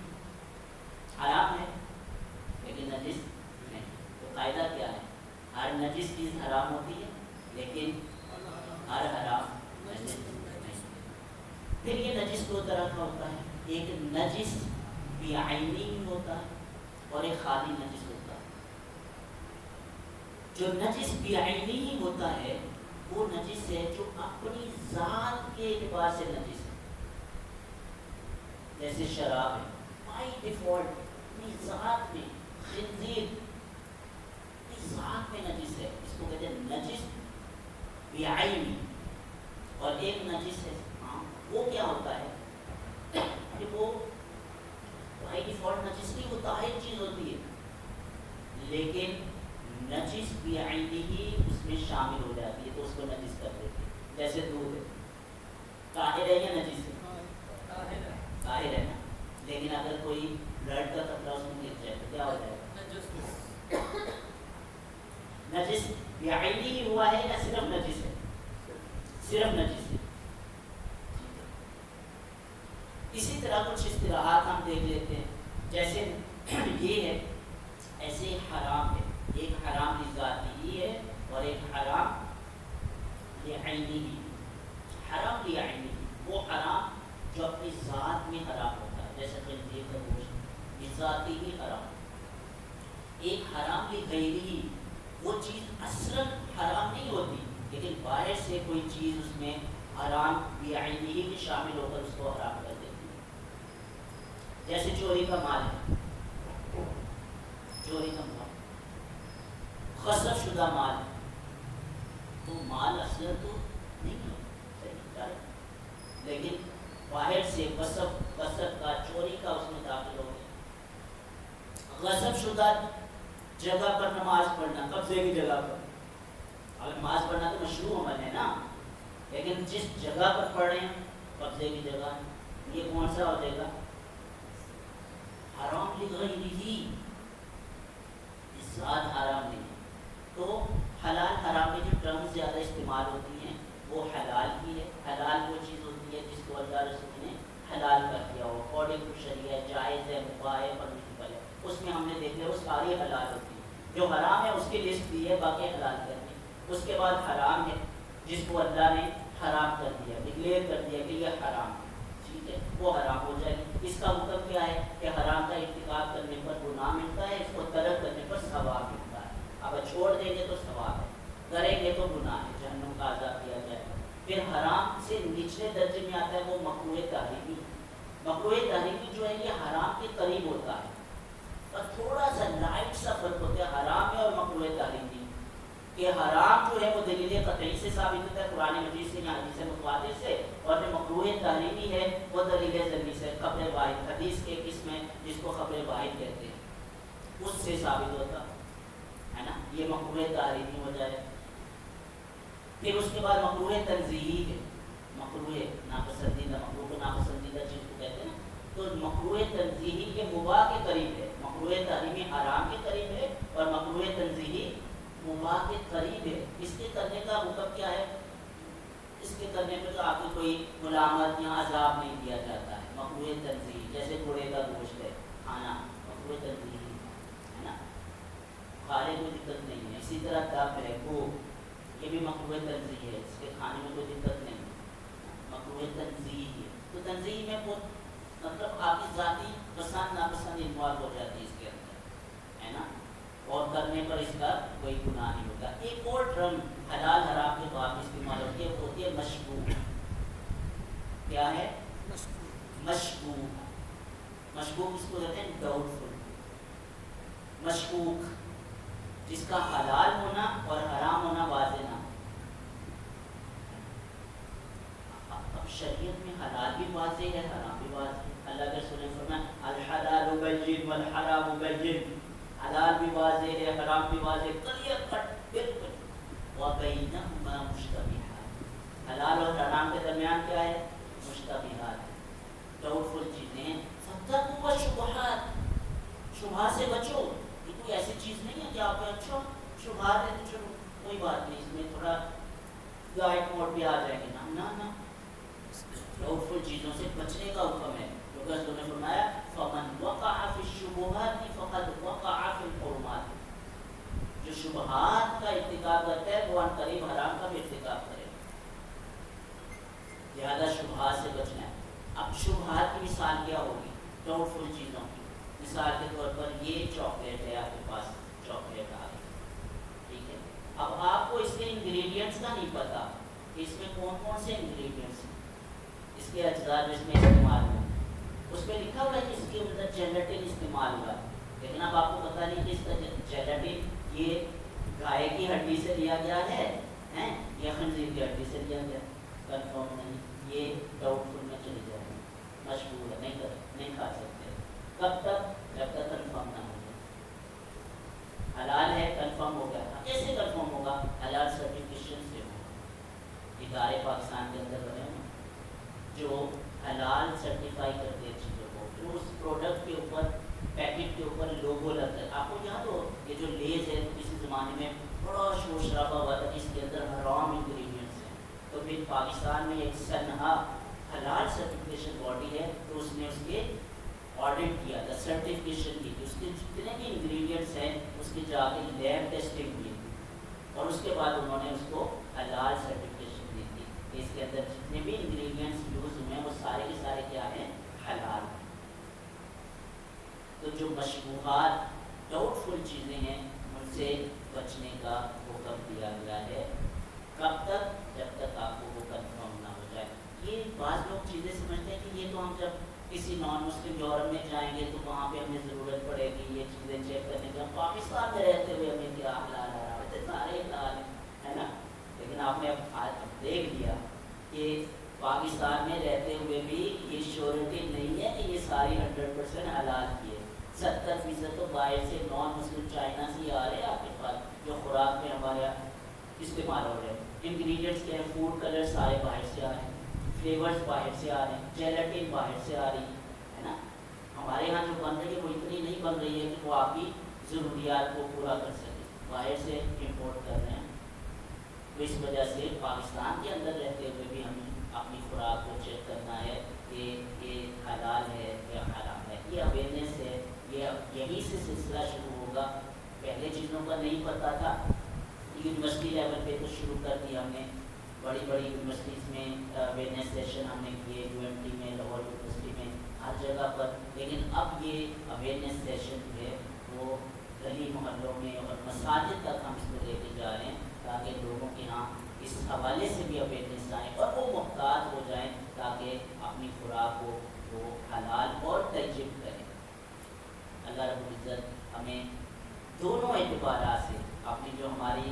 حرام ہے لیکن نجس نہیں. تو قاعدہ کیا ہے؟ ہر نجس چیز حرام ہوتی ہے لیکن ہر حرام نجس نہیں. پھر یہ نجس دو طرح کا ہوتا ہے، ایک نجس بعینی ہوتا ہے اور ایک خالی نجس ہوتا ہے. جو نجس بعینی ہوتا ہے وہ نجس ہے جو اپنی ذات کے اعتبار سے نجس ہے. جیسے شراب ہے بائی ڈیفالٹ اپنی ذات میں، خنزیر اپنی ذات میں نجس ہے، اس کو کہتے ہیں نجس بعینی. اور ایک نجس ہے وہ کیا ہوتا ہے کہ وہ بائی ڈیفالٹ نجس نہیں ہوتا، ایک چیز ہوتی ہے لیکن نجس بعینی ہی اس میں شامل ہو جاتی ہے تو اس کو نجس کر دیتی ہے. جیسے دودھ ہے، طاہر ہے یا نجس ہے؟ طاہر ہے نا، لیکن اگر کوئی بلڈ کا قطرہ اس میں گر جائے تو کیا ہو جائے گا؟ نجس بعینی ہی ہوا ہے یا صرف نجس ہے؟ صرف نجس ہے. اسی طرح کچھ اصطلاحات ہم دیکھ لیتے ہیں، جیسے یہ ہے، ایسے حرام ہے، ایک حرام ذاتی ہی ہے اور ایک حرام لعینی ہی. حرام لعینی وہ حرام جو اپنی ذات میں حرام ہوتا ہے، جیسے خنزیر کا گوشت یہ ذاتی ہی حرام. ایک حرام لغیری وہ چیز اصلاً حرام نہیں ہوتی لیکن باہر سے کوئی چیز اس میں حرام بعینی ہی شامل ہو کر اس کو حرام کر دیتی ہے. جیسے چوری کا مال ہے، چوری کا مال غصب شدہ مال ہے تو مال اصل تو نہیں ہے لیکن باہر سے غصب کا چوری کا اس میں داخل ہو گیا. غصب شدہ جگہ پر نماز پڑھنا، قبضے کی جگہ پر، اب نماز پڑھنا تو مشروع عمل ہے نا، لیکن جس جگہ پر پڑھ رہے ہیں قبضے کی جگہ، یہ کون سا ہو جائے گا؟ حرام لغیرہ، ذات حرام نہیں. تو حلال حرام میں جو ٹرمز زیادہ استعمال ہوتی ہیں وہ حلال کی ہے. حلال وہ چیز ہوتی ہے جس کو اللہ رسول نے حلال کر دیا ہو، اکارڈنگ ٹو شریعت، جائز ہے، مباح ہے، پرمیسیبل ہے. اس میں ہم نے دیکھ لیا وہ ساری حلال ہوتی ہے. جو حرام ہے اس کی لسٹ دی ہے، باقی حلال کرنی. اس کے بعد حرام ہے جس کو اللہ نے حرام کر دیا، ڈکلیئر کر دیا کہ یہ حرام ہے، ٹھیک ہے، وہ حرام ہو جائے گی. اس کا حکم کیا ہے کہ حرام کا ارتکاب کرنے پر گناہ ملتا ہے، اس کو ترک کرنے پر ثواب ملتا ہے. اگر چھوڑ دیں گے تو ثواب ہے، کریں گے تو گناہ ہے، جہنم کا عذاب کیا جائے گا. پھر حرام سے نچلے درجے میں آتا ہے وہ مکروہ تحریمی. مکروہ تحریمی جو ہے یہ حرام کے قریب ہوتا ہے اور تھوڑا سا لائٹ سا فرق ہوتا ہے حرام میں اور مکروہ تحریمی. کہ حرام جو ہے وہ دلیل قطعی سے ثابت ہوتا ہے قرآن مجید سے یا حدیث متواتر سے، اور جو مکروہ تحریمی ہے وہ دلیل ظنی سے، خبر واحد، حدیث کے قسم ہے جس کو خبر واحد کہتے ہیں، اس سے ثابت ہوتا ہے نا. یہ مکروہ تحریمی ہو جائے. پھر اس کے بعد مکروہ تنزیہی ہے، مکروہ ناپسندیدہ، مکروہ کو ناپسندیدہ چیز کو کہتے ہیں نا. تو مکروہ تنزیہی کے مباح کے قریب ہے، مکروہ تحریمی حرام کے قریب ہے اور مکروہ تنزیہی مباح کے قریب ہے. اس کے کرنے کا حکم کیا ہے؟ اس کے کرنے پہ تو آپ کو کوئی ملامت یا عذاب نہیں دیا جاتا ہے. مکروہ تنزیہی جیسے گھوڑے کا گوشت ہے کھانا، مکروہ تنزیہی ہے نا، کھانے کوئی دقت نہیں ہے. اسی طرح دب ہے، وہ یہ بھی مکروہ تنزیہی ہے، اس کے کھانے میں کوئی دقت نہیں ہے، مکروہ تنزیہی ہے. تو تنزیہی میں وہ مطلب آپ کی ذاتی پسند ناپسند انوالو ہو جاتی ہے اس کے اندر، ہے نا، اور کرنے پر اس کا کوئی گناہ نہیں ہوتا. ایک اور ٹرم حلال حرام کے بعد استعمال ہوتی ہے، وہ ہوتی ہے مشکوک. کیا ہے؟ مشکوک. مشکوک اس کو کہتے ہیں ڈاؤٹ فل. مشکوک جس کا حلال ہونا اور حرام ہونا واضح نہ. اب شریعت میں حلال بھی واضح ہے، حرام بھی واضح ہے. اللہ کے رسول نے فرمایا الحلال بین والحرام بین، حلال بھی واضح ہے، حرام بھی واضح، کلیئر کٹ بالکل. وبینہما مشتبہات، حلال اور حرام کے درمیان کیا ہے؟ مشتبہات، ڈاؤٹ فل چیزیں ہیں. فاتقوا الشبہات، شبہات سے بچو. یہ کوئی ایسی چیز نہیں ہے کہ آپ کو اچھا شبہات ہے تو چلو کوئی بات نہیں، اس میں تھوڑا لائٹ موڈ بھی آ جائے گی. نہ ڈاؤٹ فل چیزوں سے بچنے کا حکم ہے. کیونکہ اس نے فرمایا فمن وقع فی الشبہات فقد وقع فی الحرمات، جو شبہات کا ارتکاب کرتا ہے وہ ان قریب حرام کا بھی ارتکاب کرے، لہذا شبہات سے بچنا ہے۔ اب شبہات کی مثال کیا ہوگی؟ ڈاؤٹ فل چیزوں کی، مثال کے طور پر یہ چاکلیٹ ہے آپ کے پاس، چاکلیٹ آ گئی، ٹھیک ہے، اب آپ کو اس کے انگریڈینٹس کا نہیں پتا کہ اس میں کون کون سے انگریڈینٹس ہیں، اس کے اجزاء جو اس میں استعمال ہوئے، اس پہ لکھا ہوا ہے کہ اس کے اندر جیلاٹن استعمال ہوا ہے، لیکن اب آپ کو پتہ نہیں کہ اس کا جیلاٹن یہ گائے کی ہڈی سے لیا گیا ہے یا خنزیر کی ہڈی سے لیا گیا، کنفرم نہیں، یہ ڈاؤٹ فل میں چلی جائے گی، مشہور ہے، نہیں کھا سکتے۔ کب تک؟ جب تک کنفرم نہ ہو جائے۔ حلال ہے کنفرم ہو گیا، کیسے کنفرم ہوگا؟ حلال سرٹیفکیشن سے ہوگا، ادارے پاکستان کے اندر بنے ہوئے جو حلال سرٹیفائی کرتے ہیں چیزوں کو، جو اس پروڈکٹ کے اوپر پیکٹ کے اوپر لوگو لگتا ہے۔ آپ کو یاد ہو یہ جو لیز ہے کسی زمانے میں بڑا شور شرابہ ہوا تھا جس کے اندر حرام انگریڈینٹس ہیں، تو پھر پاکستان میں ایک سنہا حلال سرٹیفکیشن باڈی ہے، تو اس نے اس کے آڈٹ کیا تھا، سرٹیفکیشن کی تھی، اس کے جتنے بھی انگریڈینٹس ہیں اس کی جا کے لیب ٹیسٹنگ ہوئی اور اس کے بعد انہوں نے اس کو حلال سرٹیفکیشن دی تھی، اس کے اندر جتنے بھی انگریڈینٹس یوز ہوئے ہیں وہ سارے کے سارے کیا ہیں؟ حلال۔ تو جو مشبوہات ڈاؤٹ فل چیزیں ہیں ان سے بچنے کا حکم دیا گیا ہے، کب تک؟ جب تک آپ کو وہ کنفرم نہ ہو جائے۔ یہ بعض لوگ چیزیں سمجھتے ہیں کہ یہ تو ہم جب کسی نان مسلم یورپ میں جائیں گے تو وہاں پہ ہمیں ضرورت پڑے گی یہ چیزیں چیک کرنے کی، ہم پاکستان میں رہتے ہوئے ہمیں کیا حلال حرام ہے، سارے حلال ہے نا، لیکن آپ نے اب دیکھ لیا کہ پاکستان میں رہتے ہوئے بھی یہ شیورٹی نہیں ہے کہ یہ ساری 100% حلال کی ہے، 70% تو باہر سے نان مسلم چائنا سے ہی آ رہے ہیں آپ کے پاس، جو خوراک میں ہمارے یہاں استعمال ہو رہے ہیں، انگریڈینٹس کے ہیں، فوڈ کلر سارے باہر سے آ رہے ہیں، فلیورز باہر سے آ رہے ہیں، جیلاٹن باہر سے آ رہی ہے نا، ہمارے یہاں جو بن رہی ہے وہ اتنی نہیں بن رہی ہے کہ وہ آپ کی ضروریات کو پورا کر سکے، باہر سے امپورٹ کر رہے ہیں۔ تو اس وجہ سے پاکستان کے اندر رہتے ہوئے بھی ہمیں اپنی خوراک کو چیک کرنا ہے کہ یہ حلال ہے یا حرام ہے، یہ اویئرنیس ہے، یہیں سے سلسلہ شروع ہوگا۔ پہلے چیزوں کا نہیں پتہ تھا، یونیورسٹی لیول پہ تو شروع کر دیا ہم نے، بڑی بڑی یونیورسٹیز میں اویئرنیس سیشن ہم نے کیے، UMT میں، لاہور یونیورسٹی میں، ہر جگہ پر، لیکن اب یہ اویئرنیس سیشن جو ہے وہ گلی محلوں میں اور مساجد تک ہم اس کو لے کے جا رہے ہیں تاکہ لوگوں کے یہاں اس حوالے سے بھی اویئرنیس آئے اور وہ محتاط ہو جائیں تاکہ اپنی خوراک کو وہ حلال اور طیب کریں۔ اللہ رب العزت ہمیں دونوں اعتبارات سے اپنی جو ہماری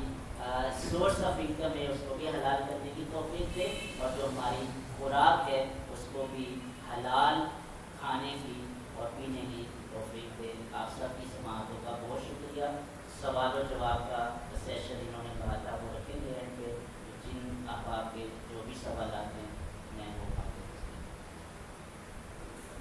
سورس آف انکم ہے اس کو بھی حلال کرنے کی توفیق دے اور جو ہماری خوراک ہے اس کو بھی حلال